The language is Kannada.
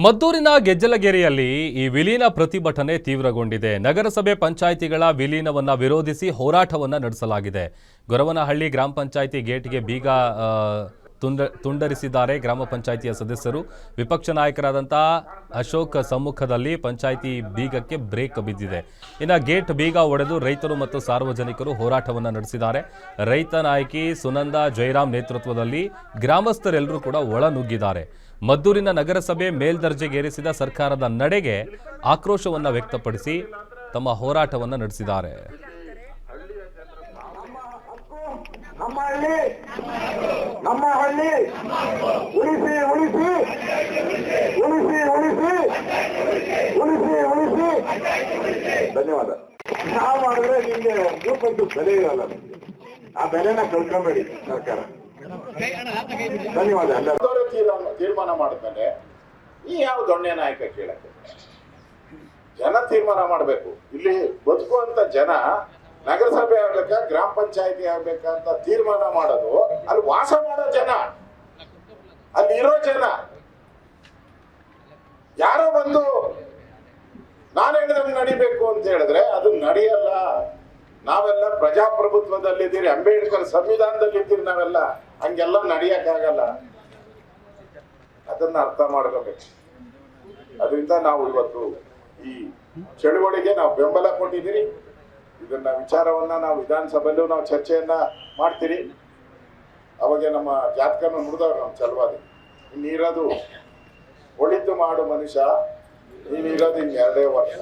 ಮದ್ದೂರಿನ ಗೆಜ್ಜಲಗೆರೆಯಲ್ಲಿ ಈ ವಿಲೀನ ಪ್ರತಿಭಟನೆ ತೀವ್ರಗೊಂಡಿದೆ. ನಗರಸಭೆ ಪಂಚಾಯಿತಿಗಳ ವಿಲೀನವನ್ನ ವಿರೋಧಿಸಿ ಹೋರಾಟವನ್ನ ನಡೆಸಲಾಗಿದೆ. ಗೊರವನಹಳ್ಳಿ ಗ್ರಾಮ ಪಂಚಾಯಿತಿ ಗೇಟ್ಗೆ ಬೀಗ ತುಂಡರಿಸಿದ್ದಾರೆ ಗ್ರಾಮ ಪಂಚಾಯಿತಿಯ ಸದಸ್ಯರು. ವಿಪಕ್ಷ ನಾಯಕರಾದಂತಹ ಅಶೋಕ್ ಸಮ್ಮುಖದಲ್ಲಿ ಪಂಚಾಯಿತಿ ಬೀಗಕ್ಕೆ ಬ್ರೇಕ್ ಬಿದ್ದಿದೆ. ಇನ್ನು ಗೇಟ್ ಬೀಗ ಒಡೆದು ರೈತರು ಮತ್ತು ಸಾರ್ವಜನಿಕರು ಹೋರಾಟವನ್ನ ನಡೆಸಿದ್ದಾರೆ. ರೈತ ನಾಯಕಿ ಸುನಂದಾ ಜಯರಾಮ್ ನೇತೃತ್ವದಲ್ಲಿ ಗ್ರಾಮಸ್ಥರೆಲ್ಲರೂ ಕೂಡ ಒಳನುಗ್ಗಿದ್ದಾರೆ. ಮದ್ದೂರಿನ ನಗರಸಭೆ ಮೇಲ್ದರ್ಜೆಗೇರಿಸಿದ ಸರ್ಕಾರದ ನಡೆಗೆ ಆಕ್ರೋಶವನ್ನ ವ್ಯಕ್ತಪಡಿಸಿ ತಮ್ಮ ಹೋರಾಟವನ್ನ ನಡೆಸಿದ್ದಾರೆ. ನಮ್ಮ ಹಳ್ಳಿ ಉಳಿಸಿ ಉಳಿಸಿ ಉಳಿಸಿ ಉಳಿಸಿ ಉಳಿಸಿ ಉಳಿಸಿ. ಧನ್ಯವಾದ. ನಾವು ಮಾಡಿದ್ರೆ ನಿಮ್ಗೆ ರೂಪದ್ದು ಬೆಲೆ ಇರಲ್ಲ, ಆ ಬೆಲೆನ ಕಳ್ಕೊಂಬೇಡಿ ಸರ್ಕಾರ. ಧನ್ಯವಾದ. ತೀರ್ಮಾನ ಮಾಡಿದ್ಮೇಲೆ ಈ ಯಾವ ದೊಣ್ಣೆ ನಾಯಕ ಕೇಳಕ್ಕೆ ಜನ ತೀರ್ಮಾನ ಮಾಡಬೇಕು. ಇಲ್ಲಿ ಬದುಕುವಂತ ಜನ ನಗರಸಭೆ ಆಗ್ಬೇಕಾ ಗ್ರಾಮ ಪಂಚಾಯತಿ ಆಗ್ಬೇಕಾ ಅಂತ ತೀರ್ಮಾನ ಮಾಡೋದು ಅಲ್ಲಿ ವಾಸ ಮಾಡೋ ಜನ, ಅಲ್ಲಿ ಇರೋ ಜನ. ಯಾರೋ ಬಂದು ನಾನು ಹೇಳಿದಂಗೆ ನಡಿಬೇಕು ಅಂತ ಹೇಳಿದ್ರೆ ಅದು ನಡೆಯಲ್ಲ. ನಾವೆಲ್ಲ ಪ್ರಜಾಪ್ರಭುತ್ವದಲ್ಲಿದ್ದೀರಿ, ಅಂಬೇಡ್ಕರ್ ಸಂವಿಧಾನದಲ್ಲಿ ಇದ್ದೀರಿ, ನಾವೆಲ್ಲ ಹಂಗೆಲ್ಲ ನಡೆಯಕ್ಕಾಗಲ್ಲ. ಅದನ್ನ ಅರ್ಥ ಮಾಡ್ಕೋಬೇಕು. ಅದರಿಂದ ನಾವು ಇವತ್ತು ಈ ಚಳುವಳಿಗೆ ನಾವು ಬೆಂಬಲ ಕೊಟ್ಟಿದ್ದೀರಿ. ಇದನ್ನ ವಿಚಾರವನ್ನ ನಾವು ವಿಧಾನಸಭೆಯಲ್ಲೂ ನಾವು ಚರ್ಚೆಯನ್ನ ಮಾಡ್ತೀರಿ. ಅವಾಗ ನಮ್ಮ ಜಾತಕನ ನುಡಿದವ್ರು ನಮ್ಮ ಚಲವಾದಿ, ಇನ್ನಿರೋದು ಒಳಿತು ಮಾಡು ಮನುಷ್ಯ, ನೀನಿರೋದು ಇನ್ನು 2 ವರ್ಷ.